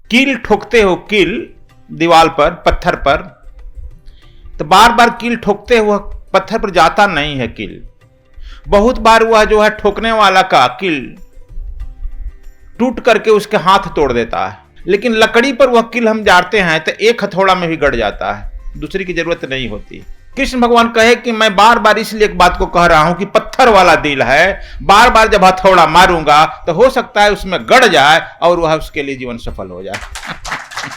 कील ठोकते हो, कील दीवार पर, पत्थर पर, तो बार बार कील ठोकते हुए पत्थर पर जाता नहीं है कील। बहुत बार वह जो है ठोकने वाला का कील टूट करके उसके हाथ तोड़ देता है, लेकिन लकड़ी पर वह कील हम जाते हैं तो एक हथौड़ा में भी गड़ जाता है, दूसरी की जरूरत नहीं होती। कृष्ण भगवान कहे कि मैं बार बार इसलिए एक बात को कह रहा हूं कि पत्थर वाला दिल है, बार बार जब हथौड़ा मारूंगा तो हो सकता है उसमें गड़ जाए और वह उसके लिए जीवन सफल हो जाए।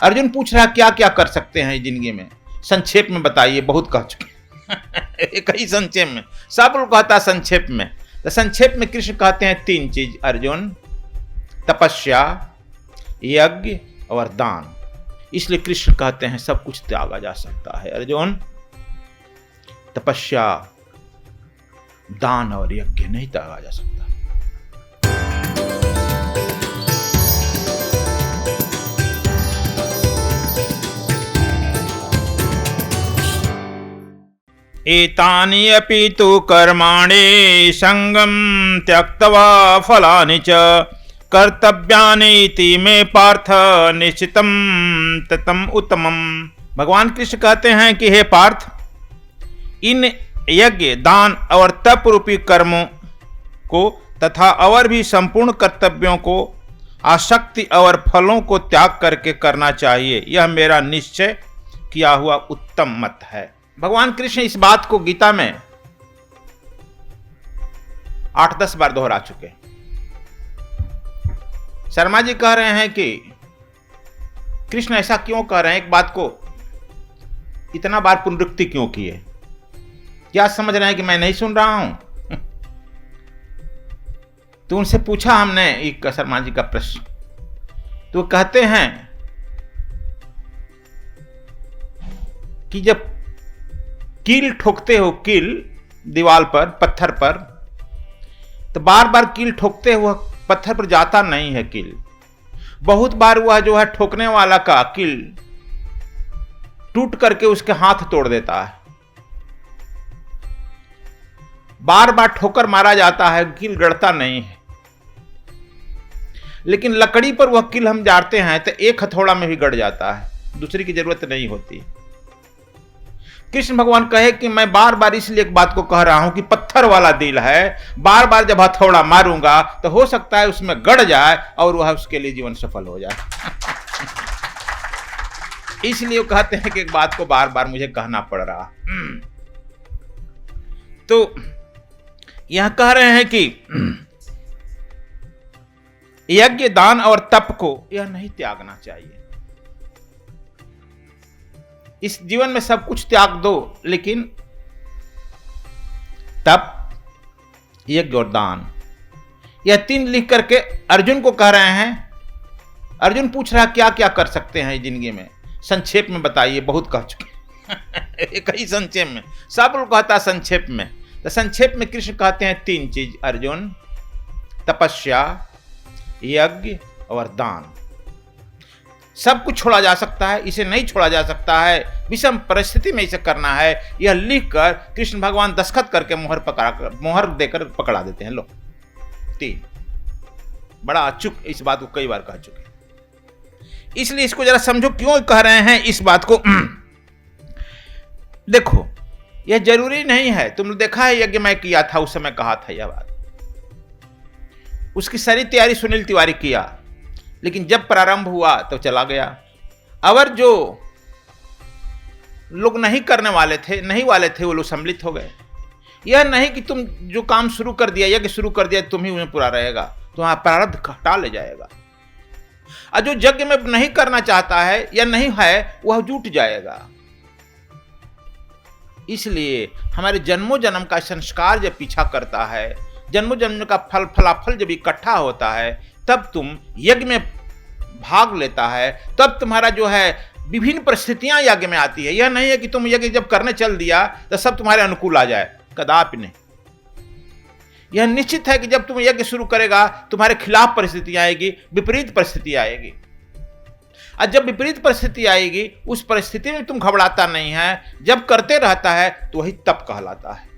अर्जुन पूछ रहा क्या क्या कर सकते हैं जिंदगी में, संक्षेप में बताइए, बहुत कह चुके। कई संक्षेप में, सब लोग कहता है संक्षेप में, तो संक्षेप में कृष्ण कहते हैं 3 चीज अर्जुन, तपस्या, यज्ञ और दान। इसलिए कृष्ण कहते हैं सब कुछ त्यागा जा सकता है अर्जुन, तपस्या, दान और यज्ञ नहीं त्यागा जा सकता। एतानि अपि तु कर्माणि संगं त्यक्त्वा फलानि च कर्तव्यानि इति मे पार्थ निश्चितं ततम उत्तमम। भगवान कृष्ण कहते हैं कि हे पार्थ, इन यज्ञ, दान और तप रूपी कर्मों को तथा और भी संपूर्ण कर्तव्यों को आसक्ति और फलों को त्याग करके करना चाहिए, यह मेरा निश्चय किया हुआ उत्तम मत है। भगवान कृष्ण इस बात को गीता में 8-10 बार दोहरा चुके। शर्मा जी कह रहे हैं कि कृष्ण ऐसा क्यों कह रहे हैं, एक बात को इतना बार पुनरुक्ति क्यों किए, क्या समझ रहे हैं कि मैं नहीं सुन रहा हूं? तो उनसे पूछा हमने एक शर्मा जी का प्रश्न, तो कहते हैं कि जब कील ठोकते हो, कील दीवार पर, पत्थर पर, तो बार बार कील ठोकते हुए पत्थर पर जाता नहीं है कील। बहुत बार वह जो है ठोकने वाला का कील टूट करके उसके हाथ तोड़ देता है। बार बार ठोकर मारा जाता है, कील गड़ता नहीं है, लेकिन लकड़ी पर वह कील हम जाते हैं तो एक हथौड़ा में भी गड़ जाता है, दूसरी की जरूरत नहीं होती। कृष्ण भगवान कहे कि मैं बार बार इसलिए एक बात को कह रहा हूं कि पत्थर वाला दिल है, बार बार जब हथौड़ा मारूंगा तो हो सकता है उसमें गड़ जाए और वह उसके लिए जीवन सफल हो जाए। इसलिए वो कहते हैं कि एक बात को बार बार मुझे कहना पड़ रहा। तो यह कह रहे हैं कि यज्ञ, दान और तप को यह नहीं त्यागना चाहिए। इस जीवन में सब कुछ त्याग दो, लेकिन तप, यज्ञ और दान, यह 3 लिख करके अर्जुन को कह रहे हैं। अर्जुन पूछ रहा क्या क्या कर सकते हैं जिंदगी में, संक्षेप में बताइए, बहुत कह चुके। कई संक्षेप में, सब लोग कहता है संक्षेप में, तो संक्षेप में कृष्ण कहते हैं 3 चीज अर्जुन, तपस्या, यज्ञ और दान। सब कुछ छोड़ा जा सकता है, इसे नहीं छोड़ा जा सकता है, विषम परिस्थिति में इसे करना है, यह लिखकर कृष्ण भगवान दस्तखत करके मोहर देकर पकड़ा देते हैं। लो 3, बड़ा अचूक इस बात को कई बार कह चुके, इसलिए इसको जरा समझो क्यों कह रहे हैं इस बात को। देखो, यह जरूरी नहीं है, तुमने देखा है यज्ञ मैं किया था, उस समय कहा था यह बात, उसकी सारी तैयारी सुनील तिवारी किया, लेकिन जब प्रारंभ हुआ तो चला गया। और जो लोग नहीं करने वाले थे, नहीं वाले थे, वो लोग सम्मिलित हो गए। यह नहीं कि तुम जो काम शुरू कर दिया, यज्ञ शुरू कर दिया, तुम ही उन्हें पूरा रहेगा, तुम्हारा प्रारब्ध हटा ले जाएगा। और जो यज्ञ में नहीं करना चाहता है या नहीं है, वह जुट जाएगा। इसलिए हमारे जन्मों जन्म का संस्कार जब पीछा करता है, जन्मों जन्म का फलाफल जब इकट्ठा होता है, तब तुम यज्ञ में भाग लेता है, तब तुम्हारा जो है विभिन्न परिस्थितियां यज्ञ में आती है। यह नहीं है कि तुम यज्ञ जब करने चल दिया तो सब तुम्हारे अनुकूल आ जाए, कदापि नहीं। यह निश्चित है कि जब तुम यज्ञ शुरू करेगा तुम्हारे खिलाफ परिस्थितियां आएगी, विपरीत परिस्थिति आएगी। और जब विपरीत परिस्थिति आएगी, उस परिस्थिति में तुम घबराता नहीं है, जब करते रहता है तो वही तप कहलाता है।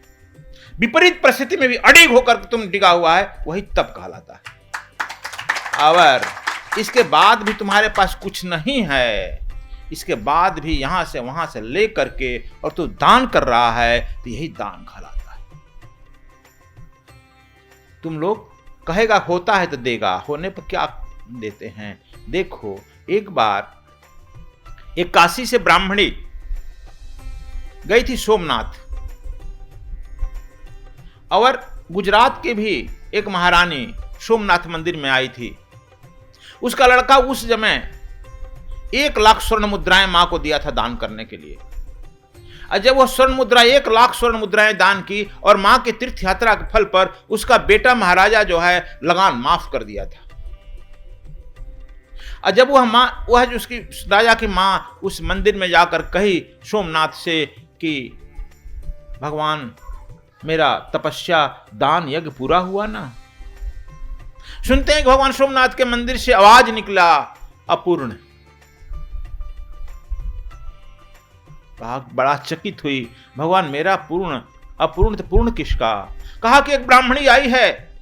विपरीत परिस्थिति में भी अडिग होकर तुम डिगा हुआ है, वही तप कहलाता है। और इसके बाद भी तुम्हारे पास कुछ नहीं है, इसके बाद भी यहां से वहां से ले करके और तू दान कर रहा है, तो यही दान कहलाता है। तुम लोग कहेगा होता है तो देगा, होने पर क्या देते हैं। देखो, एक बार एक काशी से ब्राह्मणी गई थी सोमनाथ, और गुजरात के भी एक महारानी सोमनाथ मंदिर में आई थी। उसका लड़का उस समय 1 लाख स्वर्ण मुद्राएं मां को दिया था दान करने के लिए। और जब वह स्वर्ण मुद्रा 1 लाख स्वर्ण मुद्राएं दान की और मां के तीर्थ यात्रा के फल पर उसका बेटा महाराजा जो है लगान माफ कर दिया था। और जब वह जो उसकी राजा की मां उस मंदिर में जाकर कही सोमनाथ से कि भगवान मेरा तपस्या दान यज्ञ पूरा हुआ ना, सुनते हैं कि भगवान सोमनाथ के मंदिर से आवाज निकला अपूर्ण। बड़ा चकित हुई, भगवान मेरा पूर्ण, अपूर्ण तो पूर्ण किसका। कहा कि एक ब्राह्मणी आई है,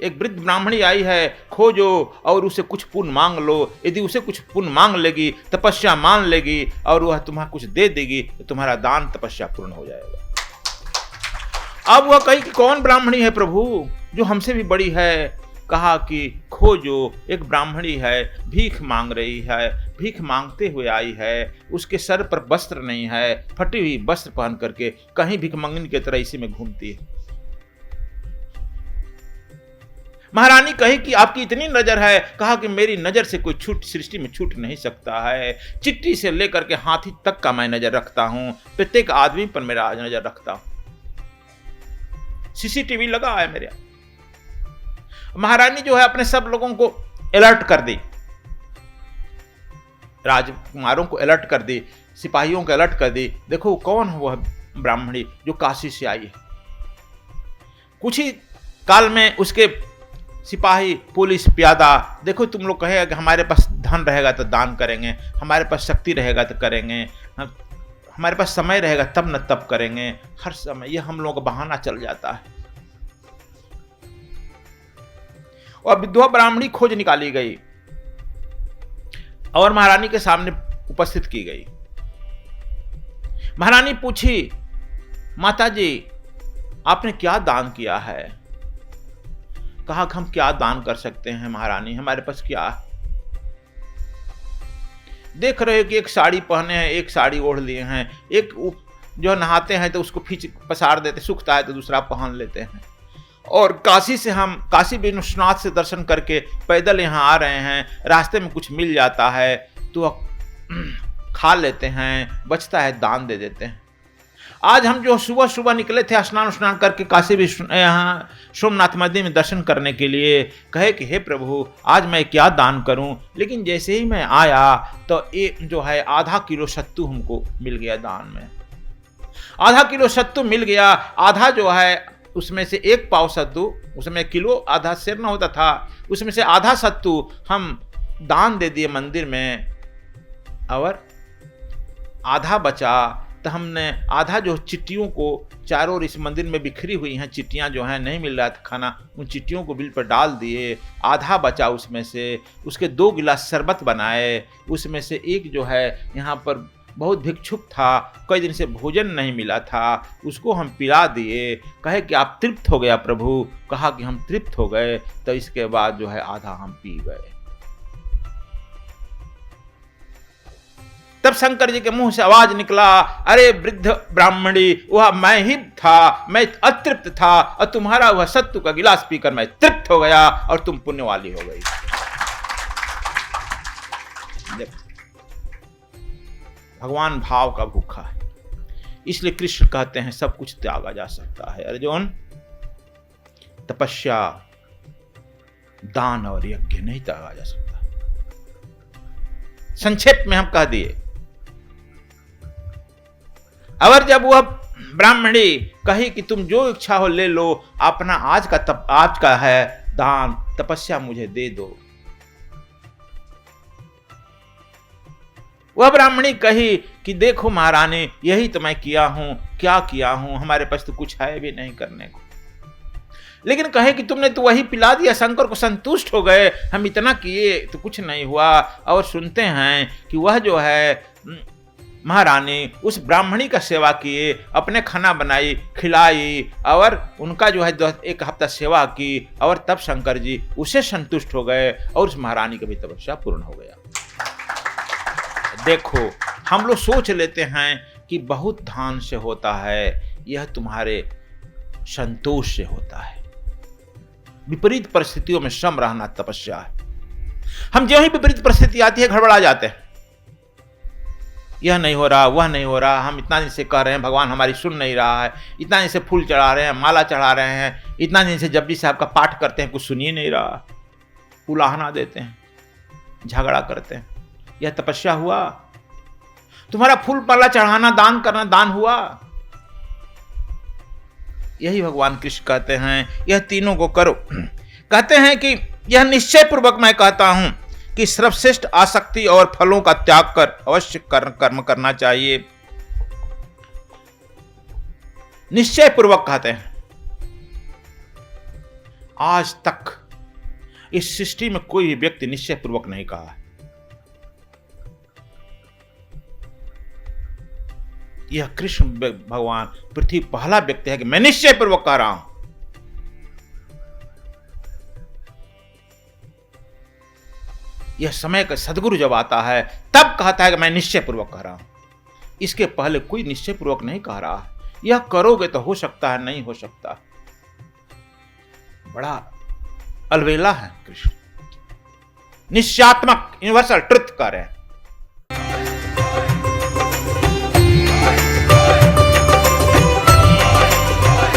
एक वृद्ध ब्राह्मणी आई है, खोजो और उसे कुछ पुण्य मांग लो। यदि उसे कुछ पुण्य मांग लेगी, तपस्या मान लेगी और वह तुम्हें कुछ दे देगी, तो तुम्हारा दान तपस्या पूर्ण हो जाएगा। अब वह कही कि कौन ब्राह्मणी है प्रभु जो हमसे भी बड़ी है। कहा कि खोजो, एक ब्राह्मणी है, भीख मांग रही है, भीख मांगते हुए आई है, उसके सर पर वस्त्र नहीं है, फटी हुई वस्त्र पहन करके कहीं भिखमंगनी की तरह इसी में घूमती है। महारानी कही कि आपकी इतनी नजर है। कहा कि मेरी नजर से कोई छूट सृष्टि में छूट नहीं सकता है। चिट्टी से लेकर के हाथी तक का मैं नजर रखता हूं, प्रत्येक आदमी पर मेरा नजर रखता हूं, सीसीटीवी लगा है मेरे। महारानी जो है अपने सब लोगों को अलर्ट कर दी, राजकुमारों को अलर्ट कर दी, सिपाहियों को अलर्ट कर दी। देखो कौन है वह ब्राह्मणी जो काशी से आई है। कुछ ही काल में उसके सिपाही, पुलिस, प्यादा, देखो तुम लोग कहेगा कि हमारे पास धन रहेगा तो दान करेंगे, हमारे पास शक्ति रहेगा तो करेंगे, हमारे पास समय रहेगा तब न तब करेंगे। हर समय यह हम लोगों का बहाना चल जाता है। और विधवा ब्राह्मणी खोज निकाली गई और महारानी के सामने उपस्थित की गई। महारानी पूछी, माता जी आपने क्या दान किया है। कहा कि हम क्या दान कर सकते हैं महारानी, हमारे पास क्या है। देख रहे हो कि एक साड़ी पहने हैं, एक साड़ी ओढ़ लिए हैं, एक जो नहाते हैं तो उसको खींच पसार देते, सूखता है तो दूसरा पहन लेते हैं। और काशी से हम काशी विश्वनाथ से दर्शन करके पैदल यहाँ आ रहे हैं, रास्ते में कुछ मिल जाता है तो खा लेते हैं, बचता है दान दे देते हैं। आज हम जो सुबह सुबह निकले थे स्नान करके काशी यहाँ सोमनाथ मंदिर में दर्शन करने के लिए, कहे कि हे प्रभु आज मैं क्या दान करूं। लेकिन जैसे ही मैं आया तो ये जो है आधा किलो सत्तू हमको मिल गया दान में। आधा किलो सत्तू मिल गया। आधा जो है उसमें से 1 पाव सत्तू, उसमें किलो आधा शेर न होता था, उसमें से आधा सत्तू हम दान दे दिए मंदिर में। और आधा बचा तो हमने आधा जो चिट्टियों को चारों ओर इस मंदिर में बिखरी हुई हैं, चिट्टियां जो हैं नहीं मिल रहा था खाना, उन चिट्टियों को बिल पर डाल दिए। आधा बचा उसमें से, उसके 2 गिलास शरबत बनाए। उसमें से एक जो है यहाँ पर बहुत भिक्षुक था, कई दिन से भोजन नहीं मिला था, उसको हम पिला दिए। कहे कि आप तृप्त हो गया प्रभु। कहा कि हम तृप्त हो गए। तो इसके बाद जो है आधा हम पी गए। तब शंकर जी के मुंह से आवाज निकला, अरे वृद्ध ब्राह्मणी, वह मैं ही था, मैं अतृप्त था और तुम्हारा वह सत्तू का गिलास पीकर मैं तृप्त हो गया और तुम पुण्य वाली हो गई। भगवान भाव का भूखा है, इसलिए कृष्ण कहते हैं सब कुछ त्यागा जा सकता है अर्जुन, तपस्या, दान और यज्ञ नहीं त्यागा जा सकता। संक्षेप में हम कह दिए। और जब वह ब्राह्मणी कही कि तुम जो इच्छा हो ले लो, अपना आज का है दान, तपस्या मुझे दे दो। वह ब्राह्मणी कही कि देखो महारानी, यही तो मैं किया हूं, क्या किया हूं, हमारे पास तो कुछ है भी नहीं करने को। लेकिन कहे कि तुमने तो वही पिला दिया, शंकर को संतुष्ट हो गए, हम इतना किए तो कुछ नहीं हुआ। और सुनते हैं कि वह जो है महारानी उस ब्राह्मणी का सेवा किए, अपने खाना बनाई खिलाई और उनका जो है 1 हफ्ता सेवा की, और तब शंकर जी उसे संतुष्ट हो गए और उस महारानी की भी तपस्या पूर्ण हो गया। देखो, हम लोग सोच लेते हैं कि बहुत धान से होता है, यह तुम्हारे संतोष से होता है। विपरीत परिस्थितियों में सम रहना तपस्या है। हम जो ही विपरीत परिस्थिति आती है गड़बड़ा जाते हैं, यह नहीं हो रहा, वह नहीं हो रहा, हम इतना दिन से कह रहे हैं, भगवान हमारी सुन नहीं रहा है, इतना दिन से फूल चढ़ा रहे हैं, माला चढ़ा रहे हैं, इतना दिन से जपजी साहब का पाठ करते हैं, कुछ सुन ही नहीं रहा, उलाहना देते हैं, झगड़ा करते हैं। यह तपस्या हुआ? तुम्हारा फूल माला चढ़ाना, दान करना दान हुआ? यही भगवान कृष्ण कहते हैं, यह तीनों को करो। कहते हैं कि यह निश्चय पूर्वक मैं कहता हूं कि सर्वश्रेष्ठ आसक्ति और फलों का त्याग कर अवश्य कर्म करना चाहिए। निश्चय पूर्वक कहते हैं। आज तक इस सृष्टि में कोई भी व्यक्ति निश्चय पूर्वक नहीं कहा है। यह कृष्ण भगवान पृथ्वी पहला व्यक्ति है कि मैं निश्चय पूर्वक कह रहा हूं। यह समय का सदगुरु जब आता है तब कहता है कि मैं निश्चय पूर्वक कह रहा हूं। इसके पहले कोई निश्चय पूर्वक नहीं कह रहा है। यह करोगे तो हो सकता है, नहीं हो सकता। बड़ा अलबेला है कृष्ण। निश्चयात्मक यूनिवर्सल ट्रुथ कह रहे हैं।